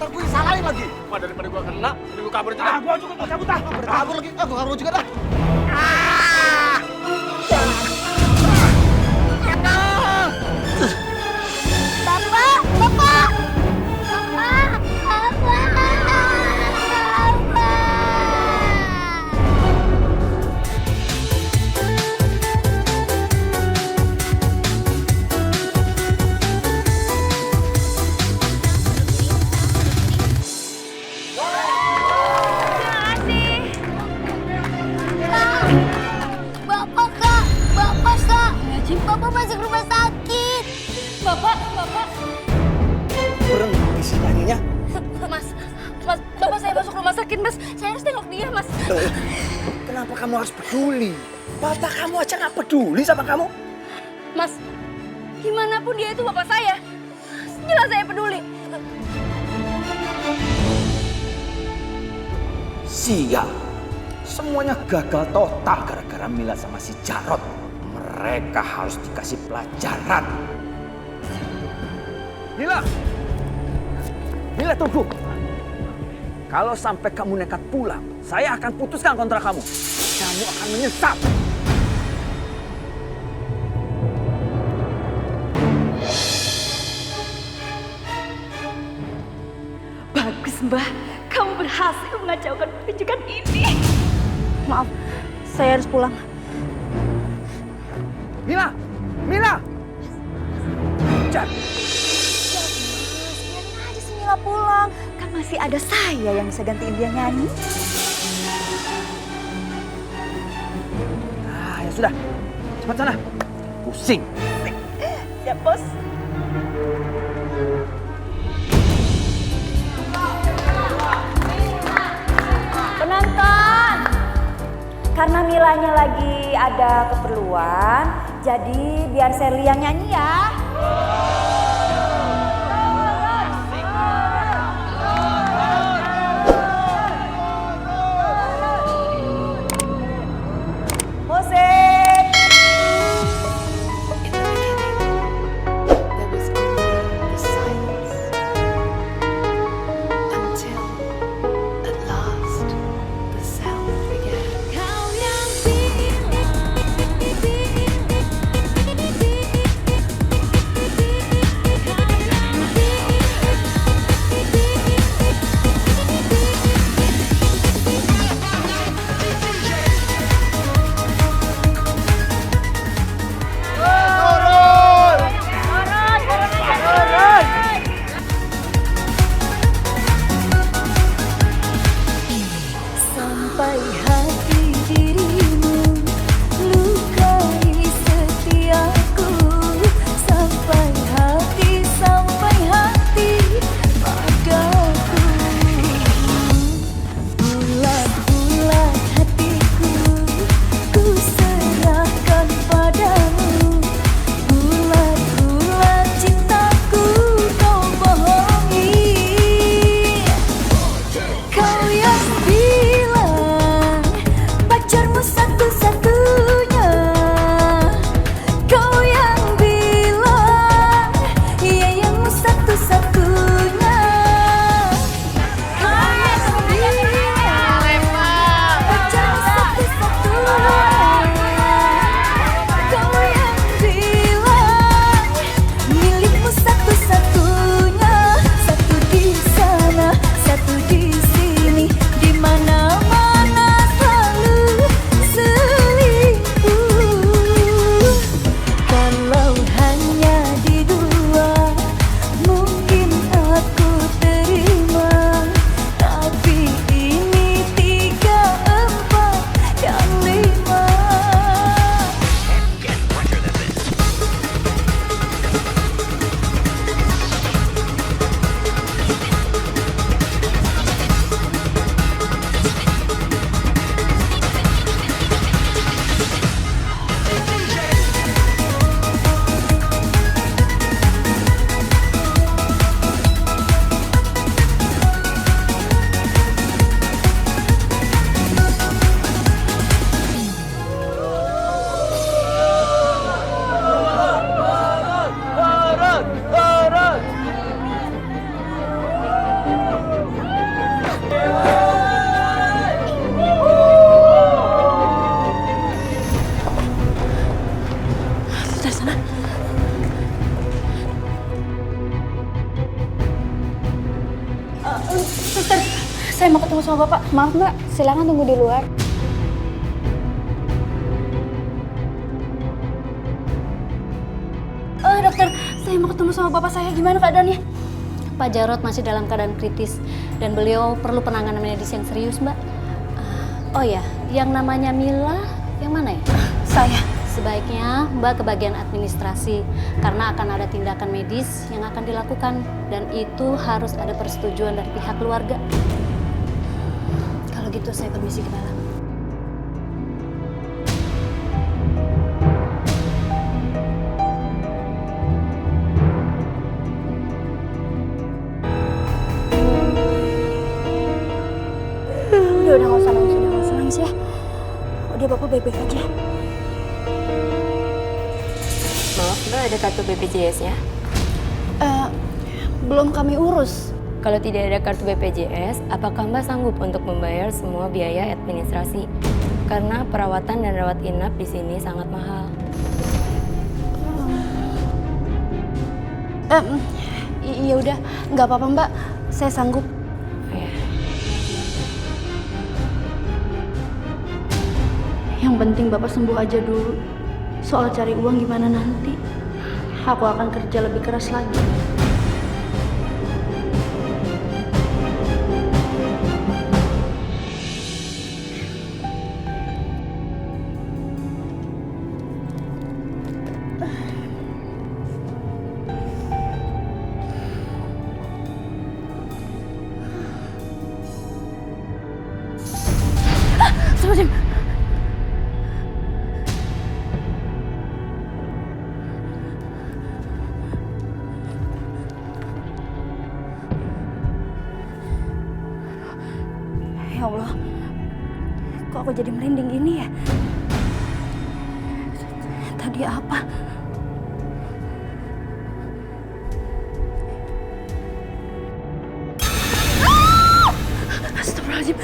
ntar gue disalahin lagi. Wah, daripada gua kena, ini gua kabur aja Ah, dah. gue juga mau cabut dah. Kabur lagi. Ah, gue kabur juga dah. Bapak, Bapak, Bapak, Bapak. Bapak, Kak. Bapak, Kak. Bapak masuk rumah sakit. Bapak. Berhenti sih nyanyinya. Mas, Bapak saya masuk rumah sakit, Mas. Saya harus tengok dia, Mas. Kenapa kamu harus peduli? Bapak kamu aja nggak peduli sama kamu. Mas, gimana pun dia itu bapak saya. Jelas saya peduli. Sial, semuanya gagal total gara-gara Mila sama si Jarot. Mereka harus dikasih pelajaran. Mila tunggu. Kalau sampai kamu nekat pulang, saya akan putuskan kontrak kamu. Kamu akan menyesal. Bagus, Mbah. Kamu berhasil mengacaukan pertunjukan ini. Maaf, saya harus pulang. Mila! Jan, Biarin aja si Mila pulang. Kan masih ada saya yang bisa gantiin dia nyanyi. nah ya sudah. Cepat sana. Pusing. Siap, Bos. Penonton, karena Milanya lagi ada keperluan, jadi biar Sherly yang nyanyi ya. Musik. In the beginning, there was only the silence. Until, at last, the sound began. Kau yang bilang Suster, saya mau ketemu sama Bapak. Maaf Mbak, silakan tunggu di luar. Dokter, saya mau ketemu sama Bapak saya. Gimana keadaannya? Pak Jarod masih dalam keadaan kritis dan beliau perlu penanganan medis yang serius, Mbak. Oh ya, yang namanya Mila, yang mana ya? Saya. Sebaiknya Mbak ke bagian administrasi karena akan ada tindakan medis yang akan dilakukan dan itu harus ada persetujuan dari pihak keluarga. Kalau gitu saya permisi ke dalam. Udah nggak usah nangis ya. Udah Bapak baik-baik aja. Maaf Mbak, ada kartu BPJS-nya? Belum kami urus. Kalau tidak ada kartu BPJS, apakah Mbak sanggup untuk membayar semua biaya administrasi? Karena perawatan dan rawat inap di sini sangat mahal. Iya udah, nggak apa-apa Mbak. Saya sanggup. Ya. Yang penting Bapak sembuh aja dulu. Soal cari uang gimana nanti? Aku akan kerja lebih keras lagi. Astagfirullahaladzim. Ya Allah, kok aku jadi merinding gini ya? Tadi apa? Astagfirullahaladzim.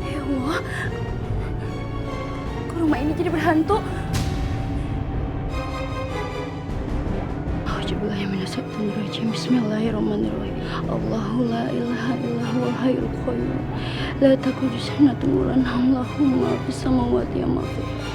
Ya Allah, kok rumah ini jadi berhantu? Bismillahirrahmanirrahim. Allahu la ilaha illa huwal hayyul qayyum. La ta'khudhuhu sinatun wa la nawm, lahu ma fis samawati wa ma fil ardh.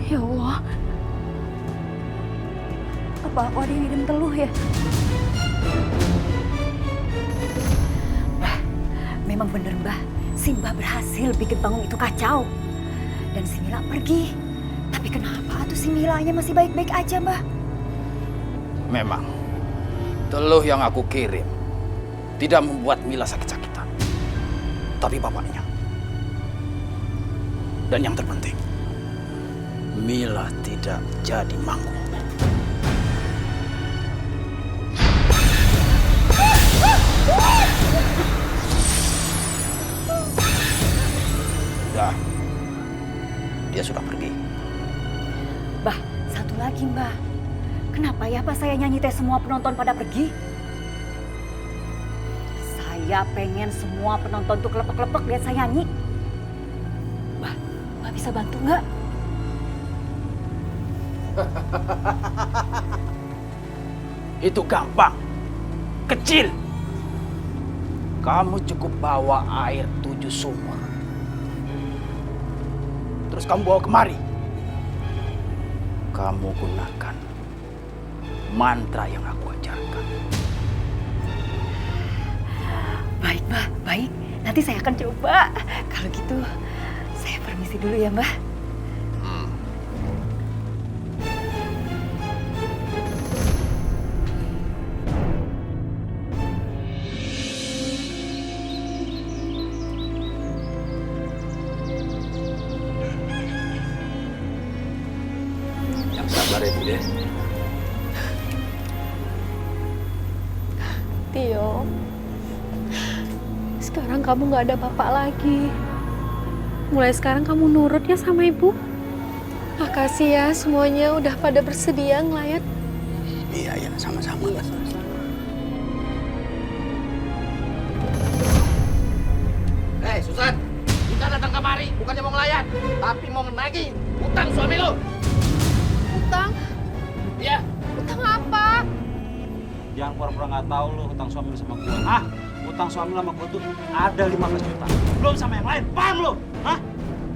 Ya Allah, apa aku ada yang hidam teluh ya? Mbah, memang bener Mbah, si Mbah berhasil bikin panggung itu kacau. Dan si Mila pergi. Tapi kenapa tuh si Milanya masih baik-baik aja Mbah? Memang, teluh yang aku kirim tidak membuat Mila sakit-sakitan. Tapi bapaknya. Dan yang terpenting, Mila tidak jadi manggung. Sudah, dia sudah pergi. Mbah, satu lagi Mbah. Kenapa ya pas saya nyanyi teh semua penonton pada pergi? Saya pengen semua penonton tuh kelepek-kelepek lihat saya nyanyi. Mbah, Mbah bisa bantu nggak? Itu gampang, kecil. Kamu cukup bawa air 7 sumur. Terus kamu bawa kemari. Kamu gunakan mantra yang aku ajarkan. Baik Mbah, baik. Nanti saya akan coba. Kalau gitu, saya permisi dulu ya Mbah. Yang sabar ya, Bude. kamu nggak ada bapak lagi. Mulai sekarang kamu nurut ya sama ibu. Makasih ya semuanya udah pada bersedia ngelayat. Iya, sama-sama. Hei, Susan. Kita datang kemari bukannya mau ngelayan, tapi mau menagih utang suami lo. Utang? Iya. Utang apa? Jangan pura-pura nggak tahu lo utang suami lo sama gue. Hah? Utang suami lo sama gue tuh ada 15 juta. Belum sama yang lain. Paham lo? Hah?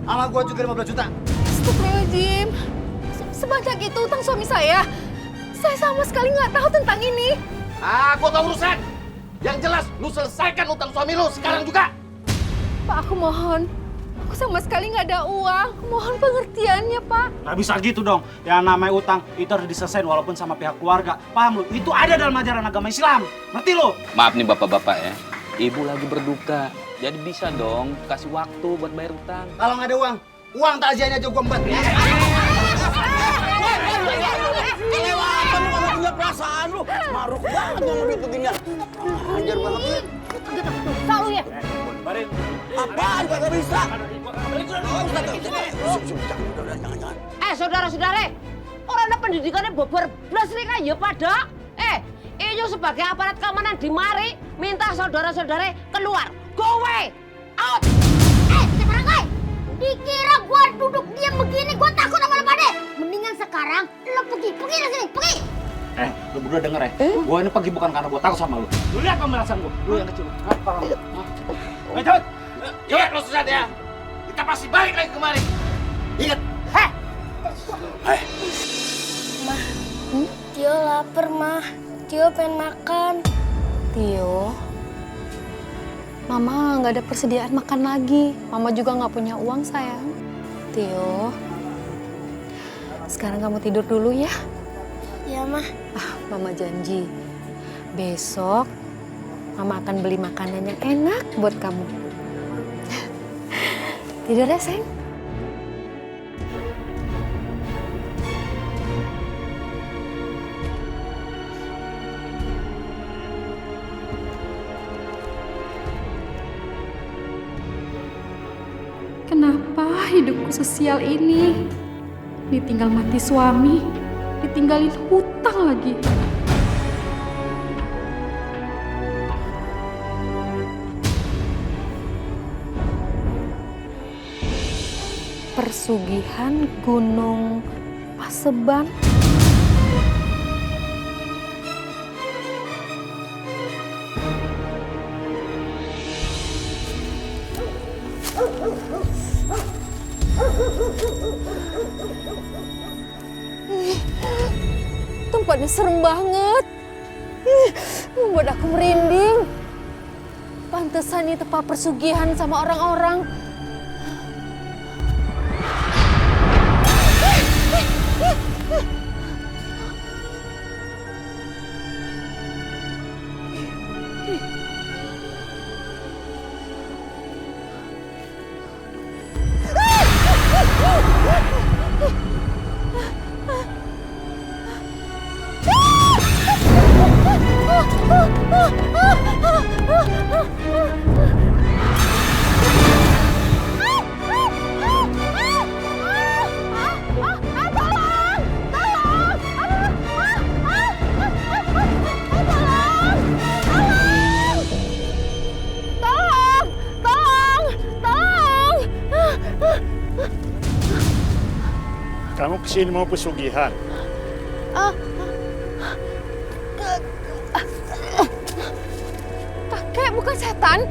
Sama gua juga 15 juta. Astagfirullahaladzim. Sebanyak itu utang suami saya. Saya sama sekali nggak tahu tentang ini. Gua gak urusan. Yang jelas, lu selesaikan utang suami lu sekarang juga. Pak, aku mohon. Aku sama sekali nggak ada uang. Mohon pengertiannya, Pak. Nggak bisa gitu dong. Yang namanya utang itu harus diselesain walaupun sama pihak keluarga. Paham lo? Itu ada dalam ajaran agama Islam. Ngerti lo? Maaf nih bapak-bapak ya, ibu lagi berduka. Jadi bisa dong kasih waktu buat bayar utang. Kalau nggak ada uang takziahnya aja gua embat. Kelewatan lu kalau punya perasaan lu. Maruk banget ngomong duit begini. Ajar banget lu. Tahu ya? Apaan kagak bisa? Saudara-saudara, orang ada pendidikannya bobor belas nih ya pada. Iyo sebagai aparat keamanan di mari minta saudara-saudara keluar. Go away, out. Cepetan, dikira gua duduk diam begini, gua takut sama lu pada. Mendingan sekarang lu pergi dari sini, pergi. Lu berdua denger ya? Gue ini pergi bukan karena gue takut sama lu. Lu lihat pemerasan gue. Lu yang kecil. Apa lu? Ayo cepet. Ingat lo Susan ya, kita pasti balik lagi kemari. Ingat. Mah, Tio lapar, Mah. Tio pengen makan. Tio, Mama nggak ada persediaan makan lagi. Mama juga nggak punya uang, sayang. Tio, sekarang kamu tidur dulu ya. Ya, Mah. Mama janji, besok Mama akan beli makanan yang enak buat kamu. Tidur ya, sayang. Kenapa hidupku sesial ini? Ditinggal mati suami, ditinggalin hutang lagi. Persugihan Gunung Paseban. Tempatnya serem banget. Membuat aku merinding. Pantesan ini tempat persugihan sama orang-orang. Kamu kesini mau pesugihan? Kakek bukan setan.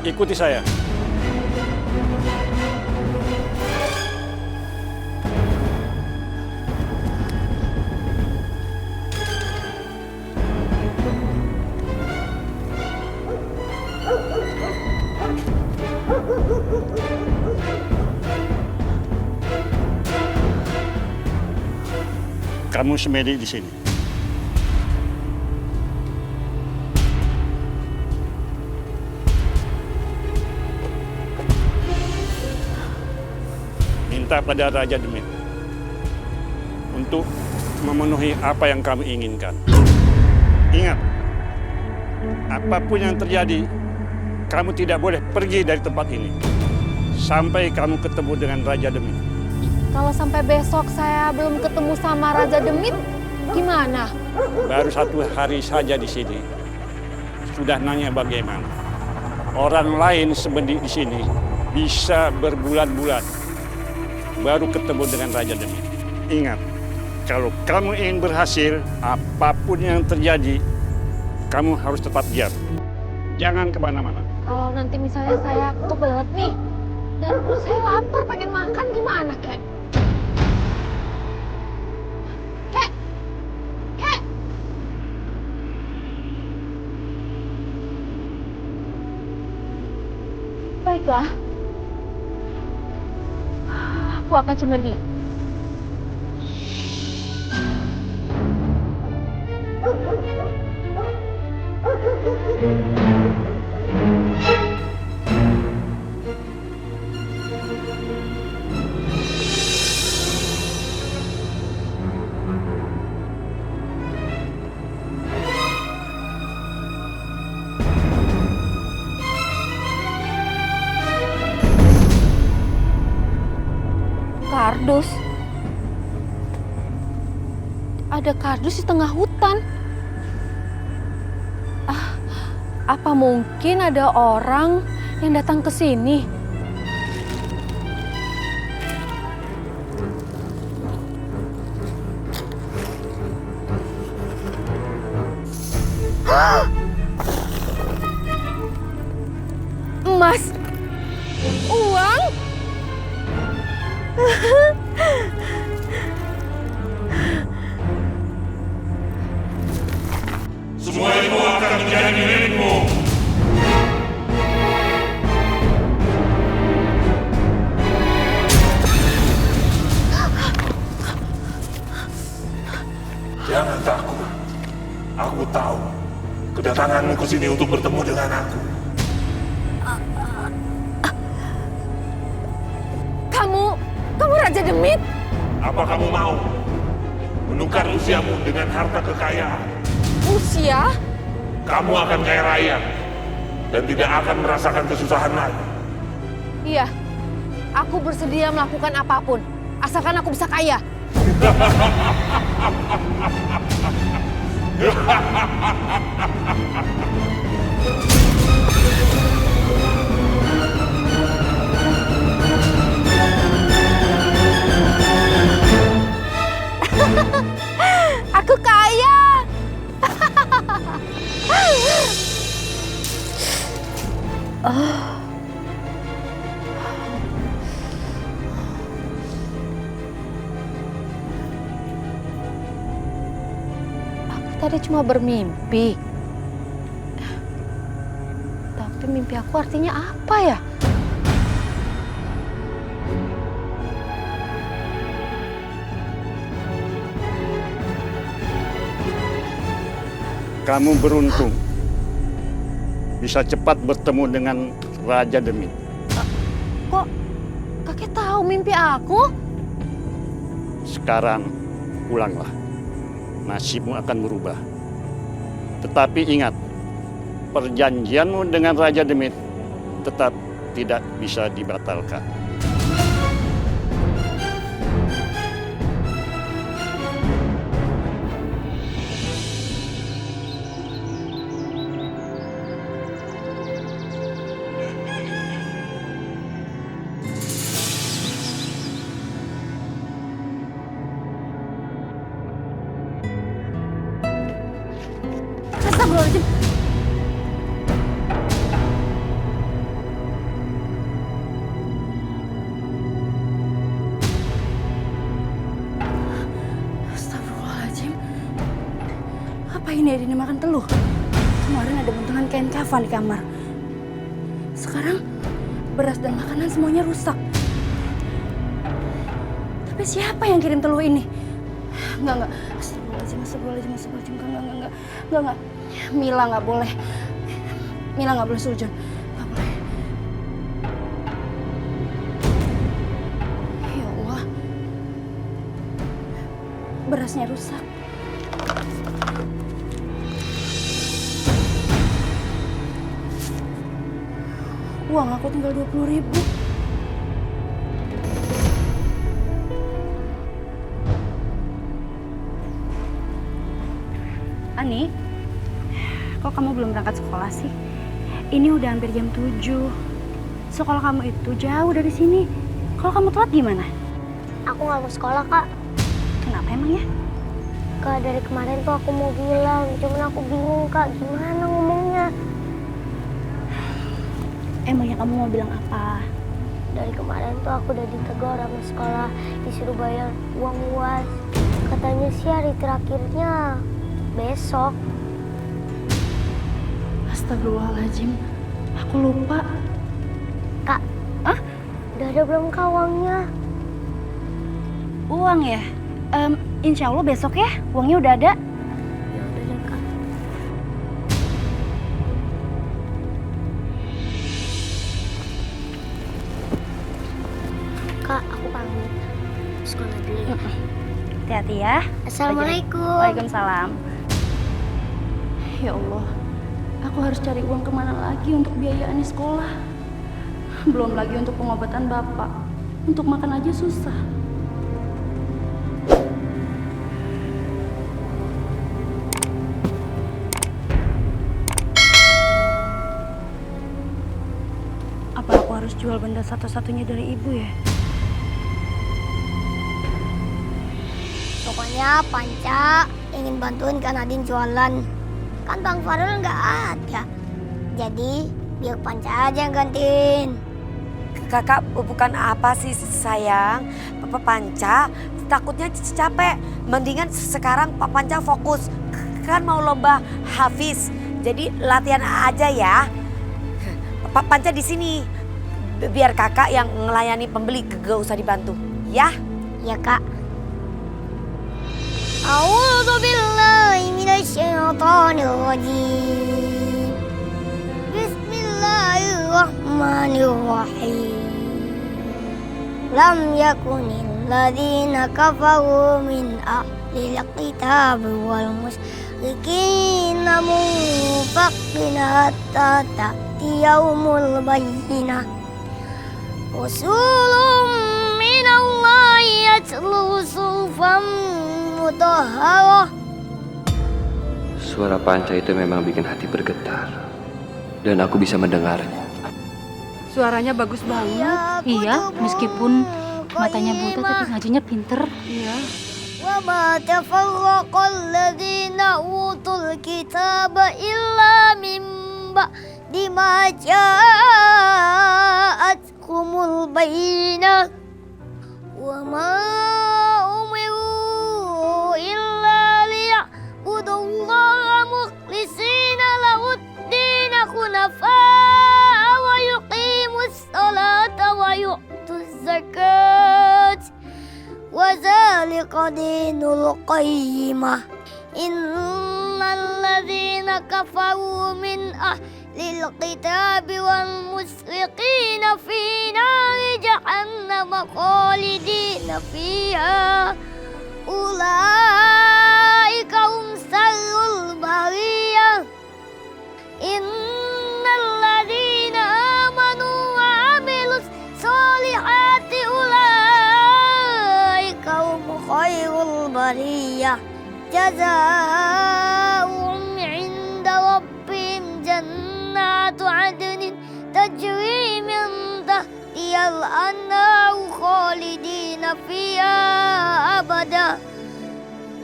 Ikuti saya. Kamu semedi di sini. Minta pada Raja Demit untuk memenuhi apa yang kamu inginkan. Ingat, apapun yang terjadi, kamu tidak boleh pergi dari tempat ini sampai kamu ketemu dengan Raja Demit. Kalau sampai besok saya belum ketemu sama Raja Demit, gimana? Baru 1 hari saja di sini, sudah nanya bagaimana. Orang lain sebenarnya di sini bisa berbulan-bulan baru ketemu dengan Raja Demit. Ingat, kalau kamu ingin berhasil, apapun yang terjadi, kamu harus tetap diam. Jangan kemana-mana. Kalau nanti misalnya saya kebelet nih, dan saya lapar pengen makan gimana, Kek? Kek! Kek! Baiklah. Aku akan cemedi. Kardus. Ada kardus di tengah hutan. Apa mungkin ada orang yang datang ke sini? Emas. Uang. Semua itu akan menjadi milikmu. Jangan takut. Aku tahu kedatanganmu ke sini untuk bertemu dengan aku. Kamu Raja Demit? Apa kamu mau menukar usiamu dengan harta kekayaan? Usia? Kamu akan kaya raya dan tidak akan merasakan kesusahan lagi. Iya, aku bersedia melakukan apapun, asalkan aku bisa kaya. Aku kaya. Aku tadi cuma bermimpi. Tapi mimpi aku artinya apa ya? Kamu beruntung bisa cepat bertemu dengan Raja Demit. Kok kakek tahu mimpi aku? Sekarang pulanglah. Nasibmu akan berubah. Tetapi ingat, perjanjianmu dengan Raja Demit tetap tidak bisa dibatalkan. Astagfirullahaladzim. Astagfirullahaladzim. Apa ini Edina makan telur? Kemarin ada bentangan kain kafan di kamar. Sekarang beras dan makanan semuanya rusak. Tapi siapa yang kirim telur ini? Enggak. Astagfirullahaladzim. Enggak. Mila nggak boleh. Mila nggak boleh sujud. Nggak boleh. Ya Allah. Berasnya rusak. Uang aku tinggal 20.000. Ani, kok kamu belum berangkat sekolah sih? Ini udah hampir jam 7. Sekolah kamu itu jauh dari sini. Kalau kamu telat gimana? Aku nggak mau sekolah, Kak. Kenapa emangnya? Kak, dari kemarin tuh aku mau bilang, cuman aku bingung, Kak, gimana ngomongnya. Emangnya kamu mau bilang apa? Dari kemarin tuh aku udah ditegur sama sekolah, disuruh bayar uang UAS. Katanya sih hari terakhirnya besok. Astagfirullahaladzim, aku lupa. Kak, udah ada belum Kak uangnya? Uang ya? Insya Allah besok ya, uangnya udah ada. Ya udah deh, Kak. Kak, aku pamit. Sekolah dulu ya. Hati-hati ya. Assalamualaikum. Waalaikumsalam. Ya Allah, aku harus cari uang kemana lagi untuk biaya Ani sekolah. Belum lagi untuk pengobatan bapak. Untuk makan aja susah. Apa aku harus jual benda satu-satunya dari ibu ya? Pokoknya Panca ingin bantuin Kak Nadine jualan. Kan Bang Farul nggak ada. Jadi biar Panca aja yang gantiin. Kakak bukan apa sih sayang. Papa Panca takutnya capek. Mendingan sekarang Pak Panca fokus. Kan mau lomba Hafiz. Jadi latihan aja ya. Pak Panca di sini. Biar kakak yang ngelayani pembeli, gak usah dibantu. Ya? Ya, Kak. A'udzu billahi minasyaitonir rajim. Bismillahirrahmanirrahim. Lam yakunil ladzina kafaru min ahlil kitab wal musyrikin munfaqqina hatta ta'tiyaumul bayyinah. Rasulun minallahi yatlu suhufan mutahharah. Suara Panca itu memang bikin hati bergetar. Dan aku bisa mendengarnya. Suaranya bagus banget. Iya, meskipun matanya buta tapi ngajinya pinter. Iya. Wa ma tafarraqal ladzina utul kitaba illa min ba'di ma ja'atkumul bayyinah. Wa ma umiru illa liya'budullaha mukhlishina lahud-din hunafa'a wa yuqimus salata wa yu'tuz zakat. وذلك دين القيمة إن الذين كفروا من أهل الكتاب والمشركين في نار جهنم خالدين فيها أولئك هم شر البرية إن الذين آمنوا وعملوا الصالحات خير البرية جزاؤهم عند ربهم جنات عدن تجري من تحتها الأنهار خالدين فيها أبدا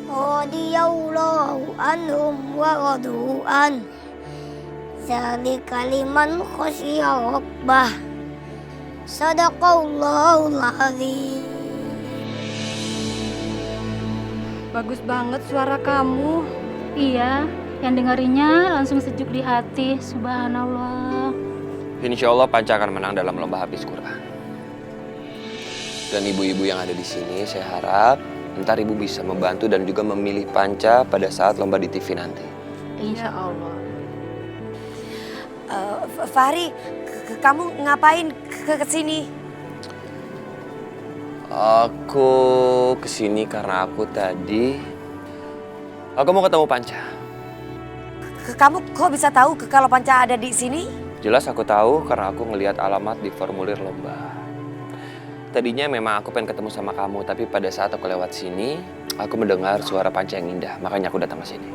رضي الله عنهم ورضوا عنه ذلك لمن خشي ربه صدق الله العظيم. Bagus banget suara kamu. Iya, yang dengerinnya langsung sejuk di hati. Subhanallah. Insya Allah Panca akan menang dalam lomba Hafiz Quran. Dan ibu-ibu yang ada di sini, saya harap ntar ibu bisa membantu dan juga memilih Panca pada saat lomba di TV nanti. Insya Allah. Fahri, kamu ngapain ke sini? Aku kesini karena aku mau ketemu Panca. Kamu kok bisa tahu kalau Panca ada di sini? Jelas aku tahu karena aku ngelihat alamat di formulir lomba. Tadinya memang aku pengen ketemu sama kamu, tapi pada saat aku lewat sini, aku mendengar suara Panca yang indah, makanya aku datang ke sini.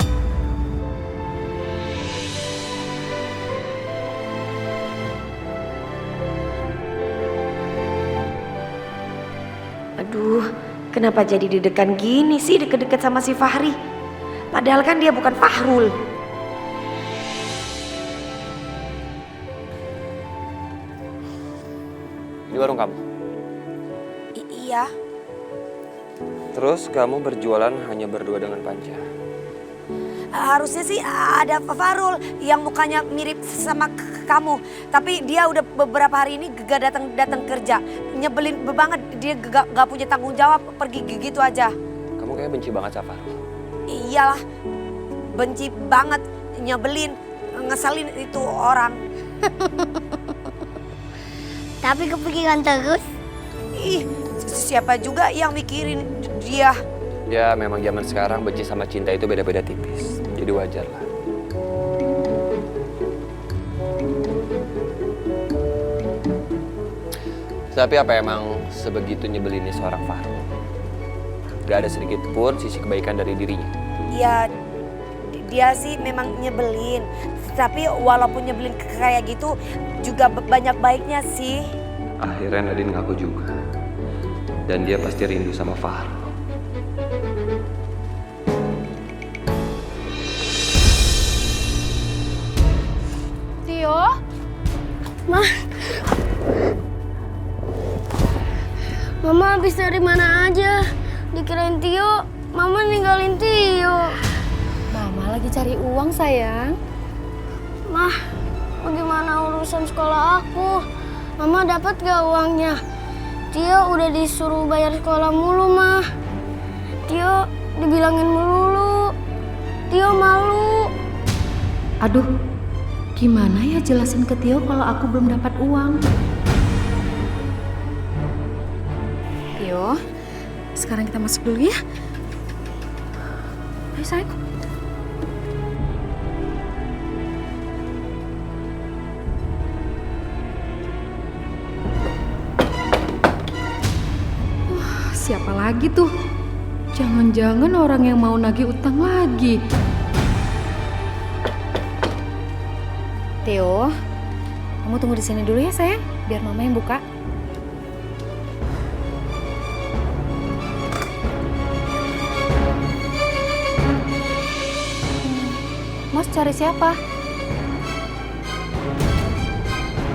Aduh, kenapa jadi deg-degan gini sih deket-deket sama si Fahri? Padahal kan dia bukan Fahrul. Ini warung kamu? Iya. Terus kamu berjualan hanya berdua dengan Panca? Harusnya sih ada Fahrul yang mukanya mirip sama kamu. Tapi dia udah beberapa hari ini gak datang kerja. Nyebelin banget, dia gak punya tanggung jawab, pergi gitu aja. Kamu kayak benci banget sama Fahrul. Iyalah, benci banget, nyebelin, ngeselin itu orang. Tapi kepikiran terus. Ih, siapa juga yang mikirin dia? Ya memang zaman sekarang benci sama cinta itu beda-beda tipis. Jadi wajar lah. Tapi apa emang sebegitu nyebelinnya seorang Fahrul? Gak ada sedikit pun sisi kebaikan dari dirinya. Ya, dia sih memang nyebelin. Tapi walaupun nyebelin kayak gitu, juga banyak baiknya sih. Akhirnya Nadine ngaku juga. Dan dia pasti rindu sama Fahrul. Tio? Mama habis dari mana aja? Dikirain Tio, Mama ninggalin Tio. Mama lagi cari uang, sayang. Mah, bagaimana urusan sekolah aku? Mama dapat gak uangnya? Tio udah disuruh bayar sekolah mulu, Mah. Tio dibilangin melulu. Tio malu. Aduh, gimana ya jelasin ke Tio kalau aku belum dapat uang? Tio, sekarang kita masuk dulu ya. Ayo sayang. Wah, siapa lagi tuh? Jangan-jangan orang yang mau nagih utang lagi. Tio, kamu tunggu di sini dulu ya sayang, biar mama yang buka. Mas cari siapa?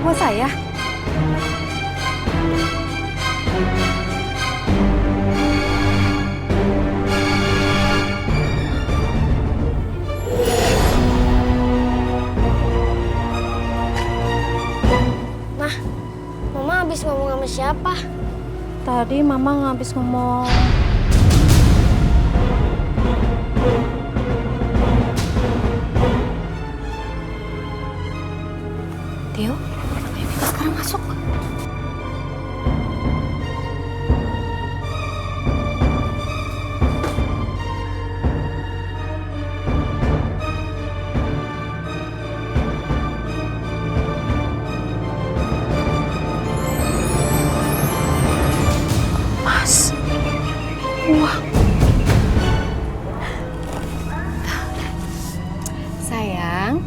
Buat saya? Mah, Mama habis ngomong sama siapa? Tadi mama habis ngomong. Tio, ayo kita sekarang masuk. Mas, uang. Sayang,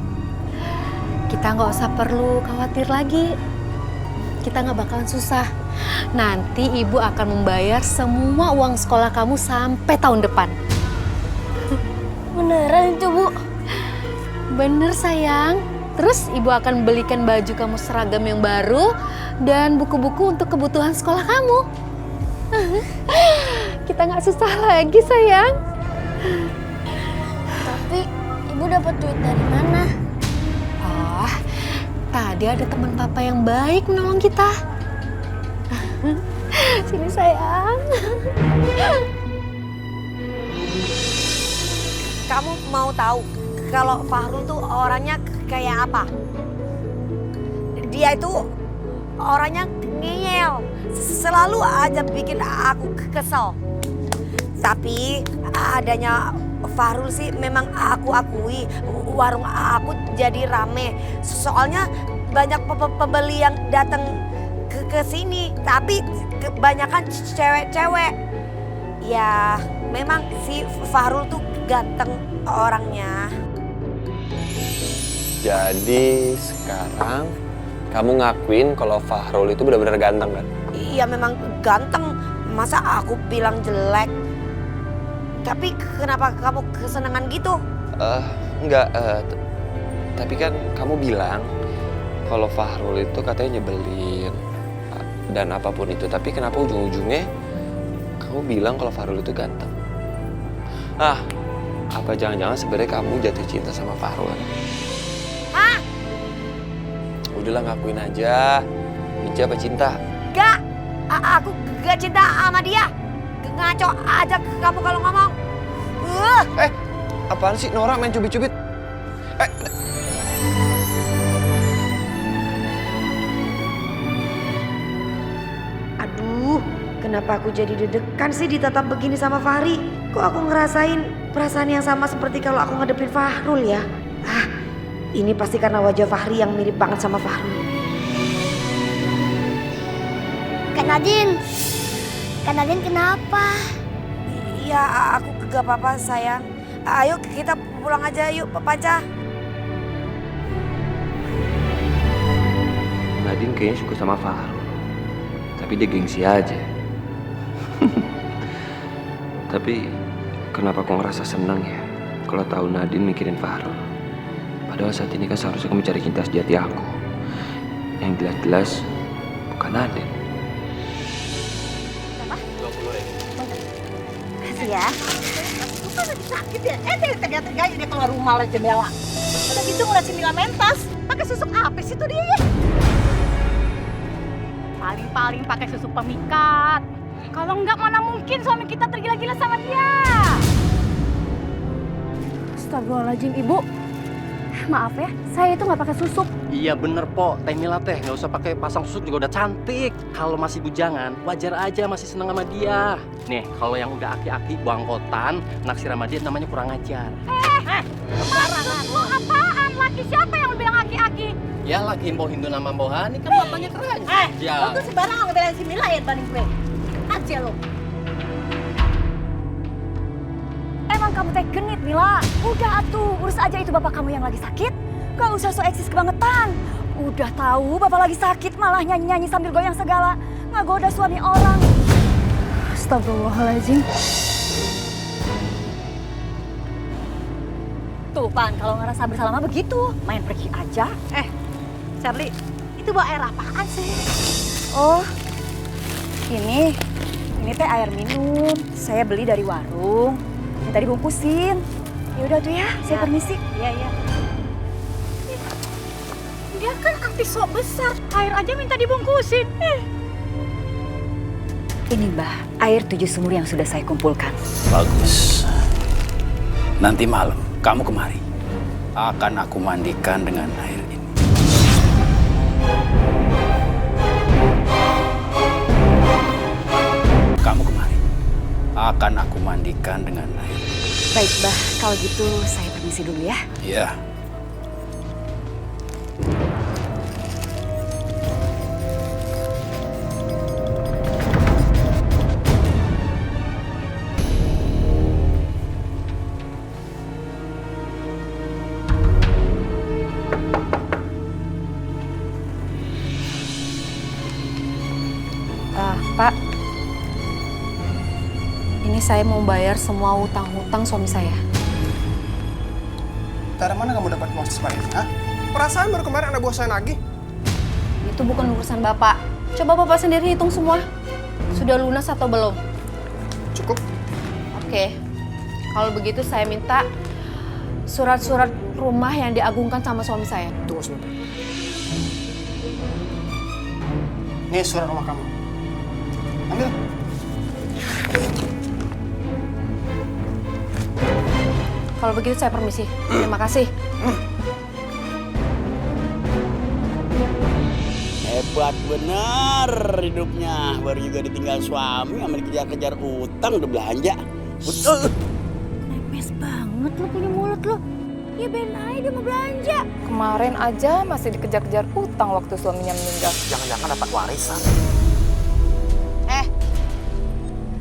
kita nggak usah perlu khawatir lagi. Kita nggak bakalan susah. Nanti ibu akan membayar semua uang sekolah kamu sampai tahun depan. Beneran itu, Bu? Bener sayang. Terus ibu akan belikan baju kamu seragam yang baru dan buku-buku untuk kebutuhan sekolah kamu. Kita nggak susah lagi sayang. Tapi ibu dapat duit dari mana? Oh, tadi ada teman papa yang baik menolong kita. Sini sayang. Kamu mau tahu kalau Fahrul tuh orangnya kayak apa? Dia itu orangnya ngeyel, selalu aja bikin aku kesel. Tapi adanya Fahrul sih memang aku akui warung aku jadi rame. Soalnya banyak pembeli yang datang ke sini, tapi kebanyakan cewek-cewek. Ya, memang si Fahrul tuh ganteng orangnya. Jadi sekarang kamu ngakuin kalau Fahrul itu benar-benar ganteng kan? Iya memang ganteng, masa aku bilang jelek? Tapi kenapa kamu kesenangan gitu? Enggak, tapi kan kamu bilang kalau Fahrul itu katanya nyebelin dan apapun itu. Tapi kenapa ujung-ujungnya kamu bilang kalau Fahrul itu ganteng? Apa jangan-jangan sebenarnya kamu jatuh cinta sama Fahrul? Hah? Udahlah ngakuin aja, benci apa cinta? Gak, aku gak cinta sama dia. Ngaco aja kamu kalau ngomong. Apaan sih Nora main cubit-cubit? Aduh, kenapa aku jadi deg-degan sih ditatap begini sama Fahri? Kok aku ngerasain perasaan yang sama seperti kalau aku ngadepin Fahrul ya? Ini pasti karena wajah Fahri yang mirip banget sama Fahrul. Kak Nadine kenapa? Iya, aku gak apa-apa sayang. Ayo kita pulang aja yuk, Pak Panca. Nadine kayaknya suka sama Fahrul, tapi dia gengsi aja. Tapi kenapa kok ngerasa senang ya kalau tahu Nadine mikirin Fahrul? Padahal saat ini kan seharusnya kamu cari cinta sejati aku. Yang jelas-jelas bukan Nadine. Kasih ya. Bukan lagi sakit ya? Tega-teganya dia keluar rumah lah jendela. Udah gitu ngeliat si Mila mentas. Pakai susuk apa sih tuh dia ya? Paling pakai susu pemikat. Kalau enggak mana mungkin suami kita tergila-gila sama dia. Astagfirullahaladzim Ibu. Maaf ya, saya itu nggak pakai susuk. Iya bener po, Teh Mila teh nggak usah pakai pasang susuk juga udah cantik. Kalau masih bujangan, wajar aja masih seneng sama dia. Nih, kalau yang udah aki-aki bangkotan, naksir sama dia namanya kurang ajar. Maksud lu apaan? Laki siapa yang bilang aki-aki? Ya laki Mbok Hindu nama Mbok Hani kan bapaknya keren. Lo tuh sembarangan ngebelain si Mila ya dibanding gue. Aja lo. Emang kamu teh genit, Mila. Udah atuh, urus aja itu bapak kamu yang lagi sakit. Gak usah so eksis kebangetan. Udah tahu bapak lagi sakit malah nyanyi-nyanyi sambil goyang segala. Ngagoda suami orang. Astagfirullahaladzim. Tuh, Pan, kalau ngerasa bersalah mah begitu. Main pergi aja. Charlie, itu bawa air apaan sih? Oh, ini teh air minum. Saya beli dari warung. Minta dibungkusin. Ya udah tuh ya, saya permisi. Iya. Dia kan artis sok besar. Air aja minta dibungkusin. Ini Mbah, air 7 sumur yang sudah saya kumpulkan. Bagus. Nanti malam kamu kemari. Akan aku mandikan dengan air ini. Kamu kemari. Akan aku mandikan dengan air ini. Baik, Mbah. Kalau gitu saya permisi dulu ya. Iya. Pak, ini saya mau bayar semua hutang-hutang suami saya. Dari mana kamu dapat uang sebanyak ini? Perasaan baru kemarin anak buah saya nagih. Itu bukan urusan Bapak. Coba Bapak sendiri hitung semua. Sudah lunas atau belum? Cukup. Oke. Kalau begitu saya minta surat-surat rumah yang diagungkan sama suami saya. Tunggu sebentar. Ini surat rumah kamu. Ambil. Kalau begitu saya permisi. Terima kasih. Hebat bener hidupnya. Baru juga ditinggal suami, sama dikejar-kejar utang udah belanja. Betul. Nepes banget lo punya mulut lo. Ya Ben aja dia mau belanja. Kemarin aja masih dikejar-kejar utang waktu suaminya meninggal. Jangan-jangan dapat warisan.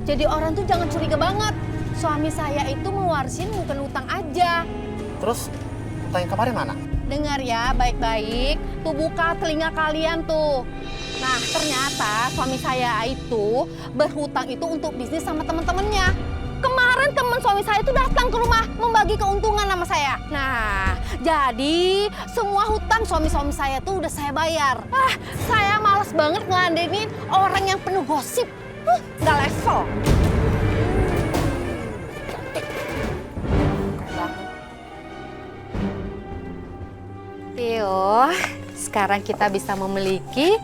Jadi orang tuh jangan curiga banget. Suami saya itu mewarisin bukan utang aja. Terus utang yang kemarin mana? Dengar ya baik-baik, tuh buka telinga kalian tuh. Nah ternyata suami saya itu berhutang itu untuk bisnis sama teman-temannya. Kemarin teman suami saya itu datang ke rumah membagi keuntungan sama saya. Nah jadi semua hutang suami-suami saya tuh udah saya bayar. Saya males banget ngeladenin orang yang penuh gosip. Nggak level. Tio, sekarang kita bisa memiliki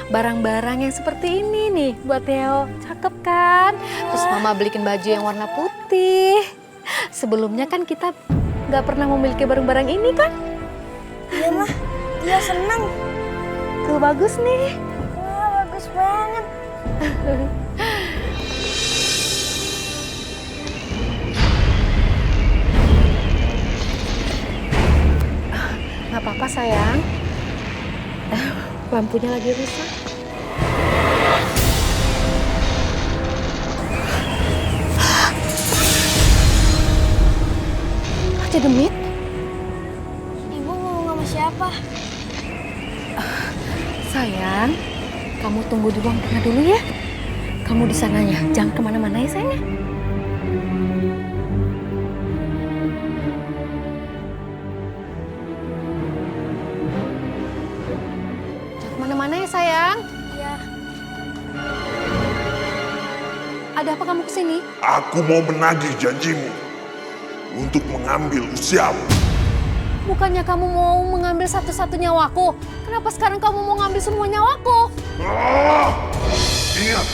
barang-barang yang seperti ini nih buat Tio. Cakep kan? Terus Mama belikin baju yang warna putih. Sebelumnya kan kita nggak pernah memiliki barang-barang ini kan? Iya mah, dia senang. Tuh bagus nih. Wah, bagus banget. Nggak apa-apa sayang. Lampunya lagi rusak. Raja Demit? Ibu ngomong sama siapa? Sayang, kamu tunggu di ruang tengah dulu ya. Kamu di sananya, jangan kemana-mana ya sayang. Jangan kemana-mana ya sayang. Iya. Ada apa kamu kesini? Aku mau menagih janjimu untuk mengambil usiamu. Bukannya kamu mau mengambil satu-satu nyawaku? Kenapa sekarang kamu mau ngambil semua nyawaku? Ingat,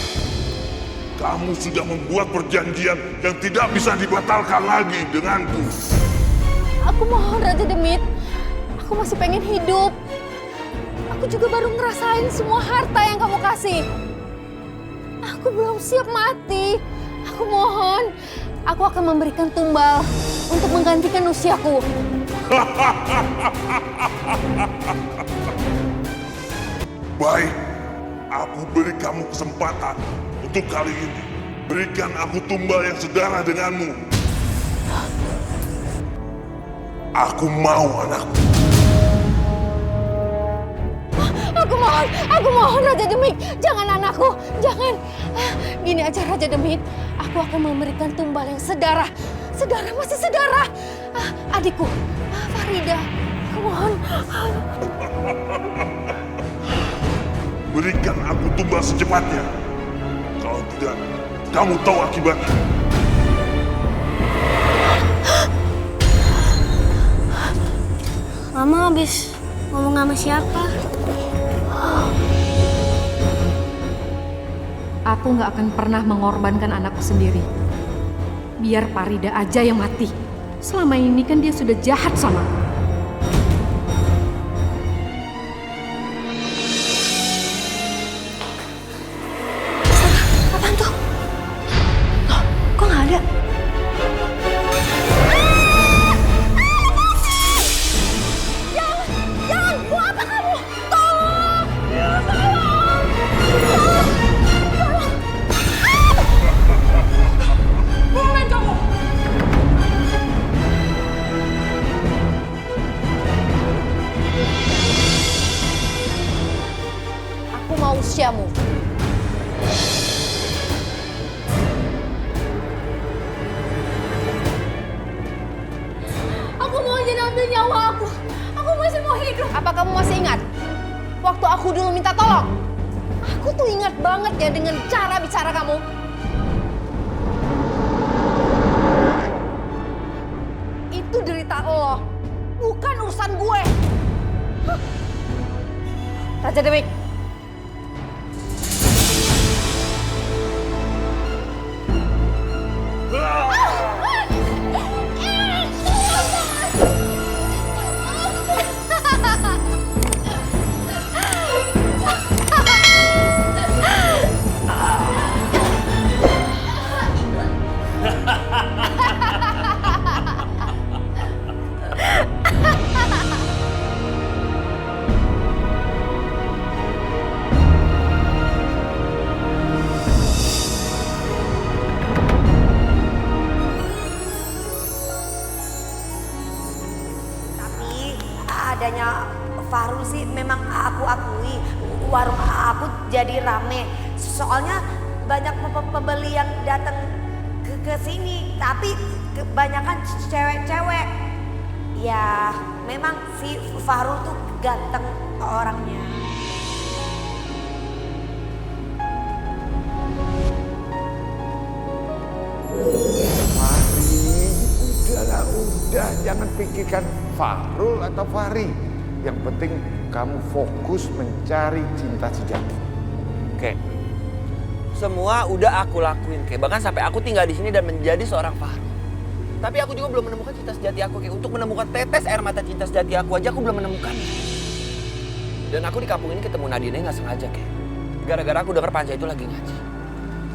kamu sudah membuat perjanjian yang tidak bisa dibatalkan lagi denganku. Aku mohon Raja Demit, aku masih pengen hidup. Aku juga baru ngerasain semua harta yang kamu kasih. Aku belum siap mati. Aku mohon, aku akan memberikan tumbal untuk menggantikan usiaku. Baik, aku beri kamu kesempatan untuk kali ini. Berikan aku tumbal yang sedarah denganmu. Aku mau anakku. Aku mohon Raja Demit, jangan anakku, jangan. Gini aja Raja Demit, aku akan memberikan tumbal yang sedarah. Sedarah masih sedarah. Adikku, Farida, aku mohon. Berikan aku tumbal secepatnya. Kalau tidak, kamu tahu akibatnya. Mama habis ngomong sama siapa? Aku nggak akan pernah mengorbankan anakku sendiri. Biar Farida aja yang mati. Selama ini kan dia sudah jahat sama aku. Apaan tuh? Loh, kok nggak ada? Jangan, buat apa kamu? Tolong! Bukan kamu! Aku mau usiamu. Aku mau jadi ambil nyawa aku. Aku masih mau hidup. Apa kamu masih ingat? Waktu aku dulu minta tolong. Aku tuh ingat banget ya dengan cara bicara kamu. Itu derita lo, bukan urusan gue. Raja Demit. Fahrul sih memang aku akui warung aku jadi rame. Soalnya banyak pembeli yang datang ke sini, tapi kebanyakan cewek-cewek. Ya, memang si Fahrul tuh ganteng orangnya. Udah, jangan pikirkan Fahrul atau Fahri. Yang penting kamu fokus mencari cinta sejati. Oke. Semua udah aku lakuin, Kek. Bahkan sampai aku tinggal di sini dan menjadi seorang Fahrul. Tapi aku juga belum menemukan cinta sejati aku, Kek. Untuk menemukan tetes air mata cinta sejati aku aja aku belum menemukannya. Dan aku di kampung ini ketemu Nadine nggak sengaja, Kek. Gara-gara aku denger Panca itu lagi ngaji.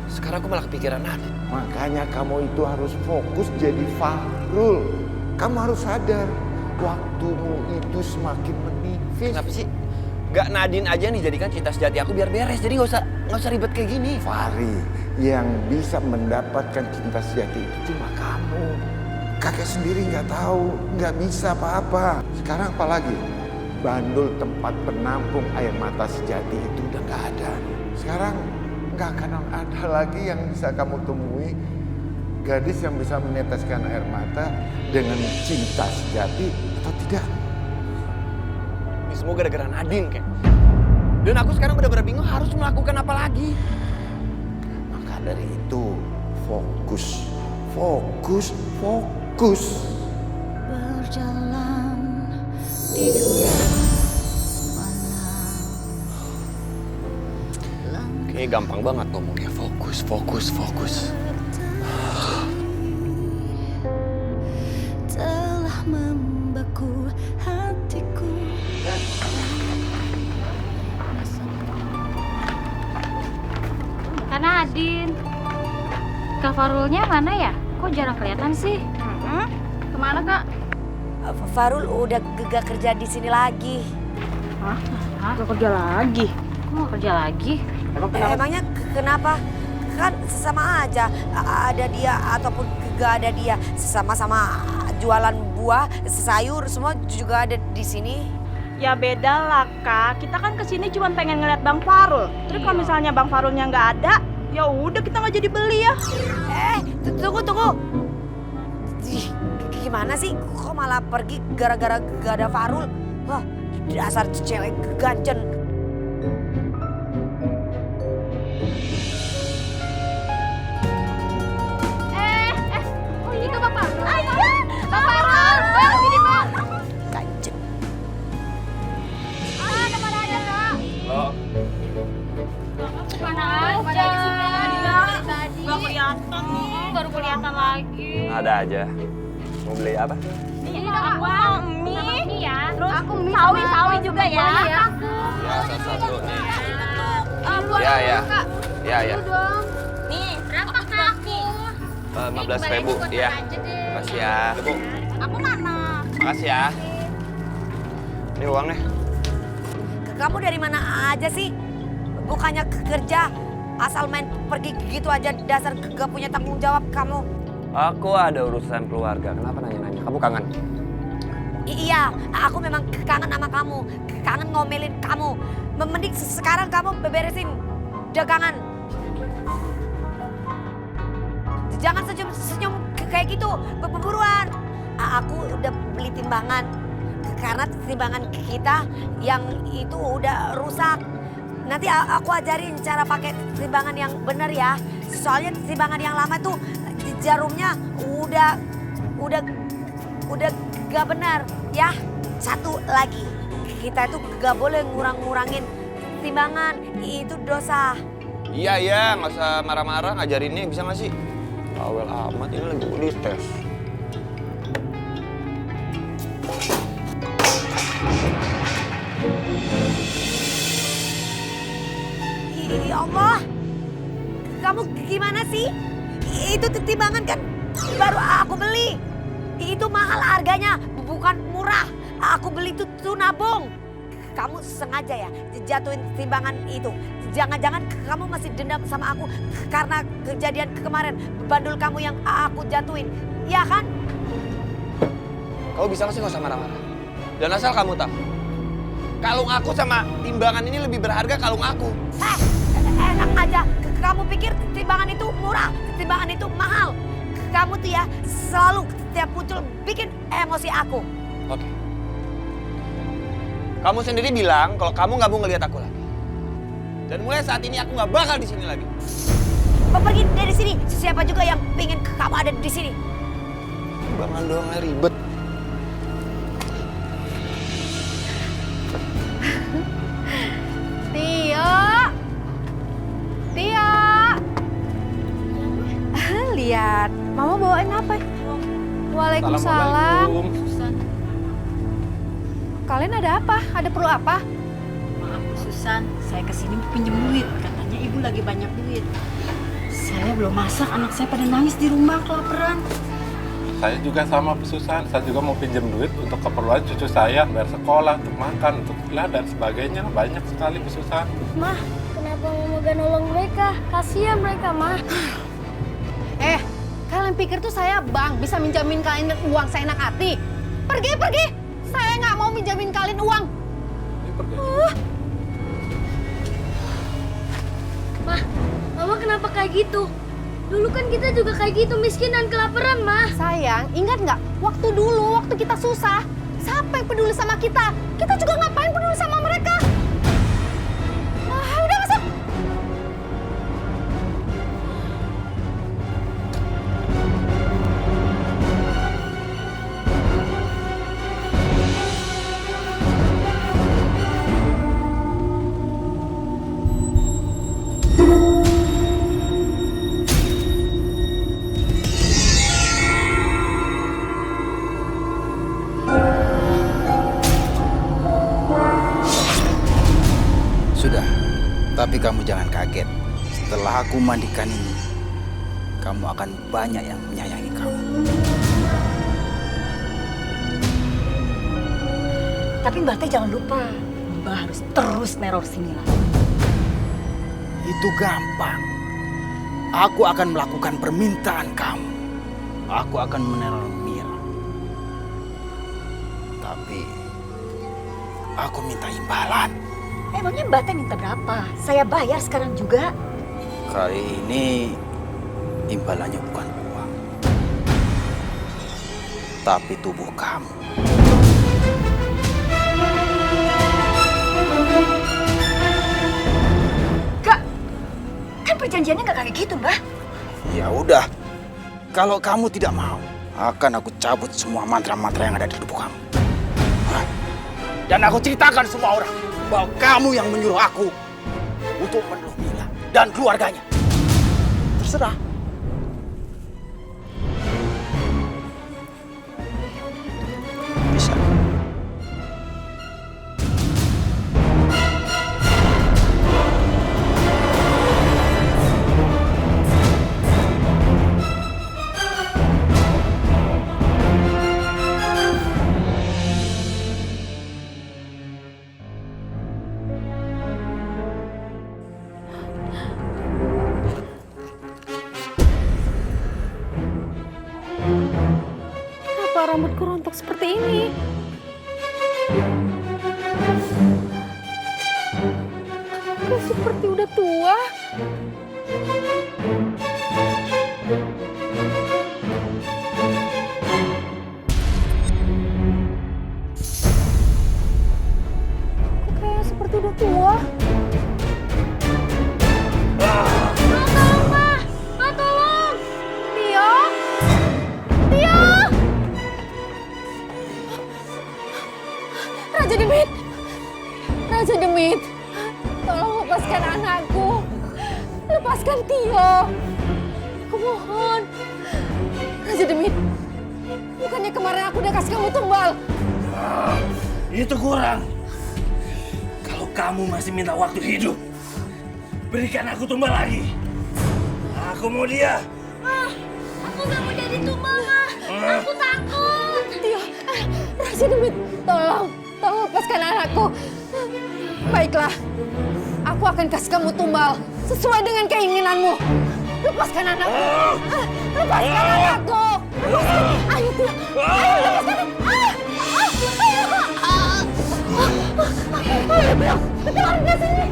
Sekarang aku malah kepikiran Nadine. Makanya kamu itu harus fokus jadi Fahrul. Kamu harus sadar, waktumu itu semakin menipis. Kenapa sih? Gak Nadine aja nih jadikan cinta sejati aku biar beres. Jadi gak usah ribet kayak gini. Fahri, yang bisa mendapatkan cinta sejati itu cuma kamu. Kakek sendiri nggak tahu, nggak bisa apa-apa. Sekarang apalagi? Bandul tempat penampung air mata sejati itu udah nggak ada. Sekarang nggak akan ada lagi yang bisa kamu temui gadis yang bisa meneteskan air mata dengan cinta sejati atau tidak. Ini semua gara-gara Nadine, Kek. Dan aku sekarang benar-benar bingung harus melakukan apa lagi. Maka dari itu, fokus, fokus, fokus. Berjalan di gelap malam. Kayaknya gampang banget ngomongnya. Fokus, fokus, fokus. Telah membeku hatiku. Kak Nadine, Kak Fahrulnya mana ya? Kok jarang kelihatan sih? Kemana Kak? Fahrul udah gak kerja di sini lagi. Hah? Gak kerja lagi? Kok gak kerja lagi? Emangnya kenapa? Kan sama aja ada dia ataupun gak ada dia. Sama-sama jualan buah, sayur semua juga ada di sini. Ya beda lah Kak, kita kan kesini cuma pengen ngeliat Bang Fahrul. Terus kalau misalnya Bang Fahrulnya nggak ada, ya udah kita nggak jadi beli ya. Tunggu. Gimana sih? Kok malah pergi gara-gara gak ada Fahrul? Wah, dasar cewek ganjen. Oh itu Bang Fahrul. Bang Fahrul, Bang sini Bang. Ganjen. Ada mana ada Kak? Oh. Mana aja? Gak kelihatan nih. Baru kelihatan lagi. Ada aja. Mau beli apa? Ini aku mau mie ya. Terus aku mie sawi juga ya. Ya, satu-satu nih. Ya. Ya. Nih, berapa Kak? 15.000. Iya. Makasih ya. Aku mana? Makasih ya. Ini uangnya. Kamu dari mana aja sih? Bukannya kerja, asal main pergi gitu aja, dasar gak punya tanggung jawab kamu. Aku ada urusan keluarga. Kenapa nanya-nanya? Kamu kangen? Iya, aku memang kangen sama kamu. Kangen ngomelin kamu. Mending sekarang kamu beberesin dagangan. Jangan senyum-senyum kayak gitu. Buruan. Aku udah beli timbangan. Karena timbangan kita yang itu udah rusak. Nanti aku ajarin cara pakai timbangan yang benar ya. Soalnya timbangan yang lama tuh jarumnya udah gak benar ya. Satu lagi, kita itu gak boleh ngurangin timbangan, itu dosa. Iya, nggak usah marah-marah, ngajarinnya bisa nggak sih? Bawel amat, ini lagi udah tes. Ya Allah, kamu gimana sih? Itu timbangan kan baru aku beli. Itu mahal harganya, bukan murah. Aku beli itu nabung. Kamu sengaja ya jatuhin timbangan itu. Jangan-jangan kamu masih dendam sama aku karena kejadian kemarin bandul kamu yang aku jatuhin. Ya kan? Kamu bisa nggak sih nggak usah marah-marah? Dan asal kamu tahu, Kalung aku sama timbangan ini lebih berharga kalung aku. Enak aja. Kamu pikir timbangan itu murah, timbangan itu mahal. Kamu tuh ya selalu setiap muncul bikin emosi aku. Oke. Kamu sendiri bilang kalau kamu nggak mau ngelihat aku lagi. Dan mulai saat ini aku nggak bakal di sini lagi. Pergi dari sini. Siapa juga yang pingin kamu ada di sini? Timbangan doang ribet. Tio! Tio! Lihat, Mama bawain apa? Waalaikumsalam. Kalian ada apa? Ada perlu apa? Maaf Bu Susan, saya kesini pinjem duit. Katanya Ibu lagi banyak duit. Saya belum masak, anak saya pada nangis di rumah kelaparan. Saya juga sama Bu Susan, saya juga mau pinjam duit untuk keperluan cucu saya, bayar sekolah, untuk makan, untuk kuliah dan sebagainya. Banyak sekali Bu Susan. Mah, kenapa Mama gak nolong mereka? Kasihan mereka, Mah. Kalian pikir tuh saya bank bisa minjamin kalian uang seenak hati? Pergi, pergi! Saya nggak mau minjamin kalian uang. Mah, Mama kenapa kayak gitu? Dulu kan kita juga kayak gitu, miskin dan kelaparan, Mah. Sayang, ingat nggak? Waktu dulu, waktu kita susah, siapa yang peduli sama kita? Kita juga ngapain peduli sama mereka? Udah masuk. Sudah, tapi kamu jangan kaget. Setelah aku mandikan ini, kamu akan banyak yang menyayangi kamu. Tapi Mbak Teh jangan lupa, Mbak harus terus neror si Mila. Itu gampang. Aku akan melakukan permintaan kamu. Aku akan meneror Mira. Tapi aku minta imbalan. Emangnya Mbak Teh minta berapa? Saya bayar sekarang juga. Kali ini imbalannya bukan uang, tapi tubuh kamu. Kak, kan perjanjiannya nggak kayak gitu, Mbak. Ya udah, kalau kamu tidak mau, akan aku cabut semua mantra-mantra yang ada di tubuh kamu. Hah? Dan aku ceritakan semua orang bahwa kamu yang menyuruh aku untuk meneluh Mila dan keluarganya. Terserah. Bisa. Kenapa rambutku rontok seperti ini? Aku seperti udah tua. Aku kayak seperti udah tua. Tolong! Tio! Tio! Raja Demit! Raja Demit! Tolong lepaskan anakku. Lepaskan Tio. Aku mohon. Raja Demit. Bukannya kemarin aku udah kasih kamu tumbal. Itu kurang. Kalau kamu masih minta waktu hidup, berikan aku tumbal lagi. Aku mau dia. Aku gak mau jadi tumbal, Mah. Aku takut. Tio, Raja Demit, tolong lepaskan anakku. Baiklah, aku akan kasih kamu tumbal sesuai dengan keinginanmu. Lepaskan anakku. Lepaskan anakku. Lepaskan. Ayo, Tio. Ayo, lepaskan. Ayo. Keluar dari sini.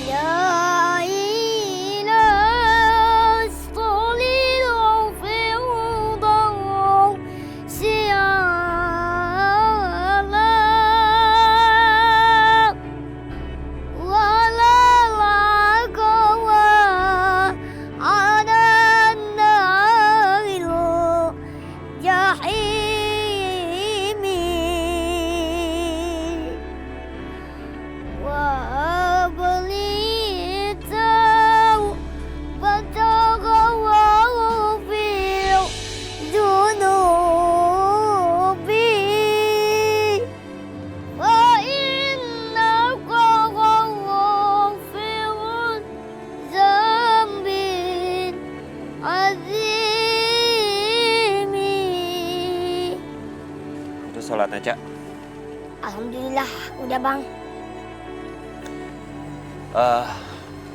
Ya ilah stolil fi'udau si'ala walalakawa adan narilu jahimi wa abalitau batagawu fil junubi wa innaka ghafurun zambin azimi. Udah sholatnya, Cak? Alhamdulillah, udah bang.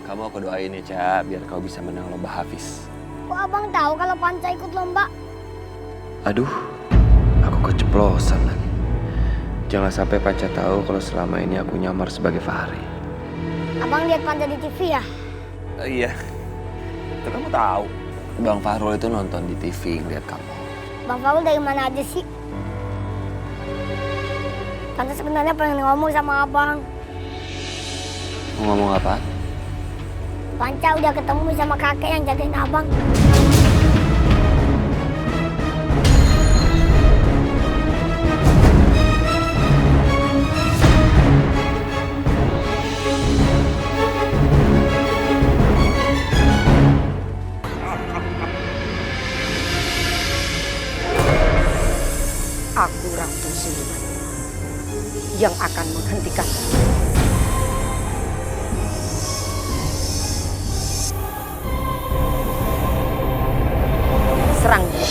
Kamu aku doain ya, Cak, biar kau bisa menang lomba Hafiz. Kok abang tahu kalau Panca ikut lomba? Aduh, aku keceplosan lagi. Jangan sampai Panca tahu kalau selama ini aku nyamar sebagai Fahri. Abang lihat Panca di TV ya? Iya, itu kamu tahu. Bang Fahrul itu nonton di TV ngeliat kamu. Bang Faul dari mana aja sih? Panca sebenarnya pengen ngomong sama abang. Mau ngomong apa? Panca udah ketemu sama kakek yang jagain abang. Aku Ratu Siluman yang akan menghentikan. Serang dia.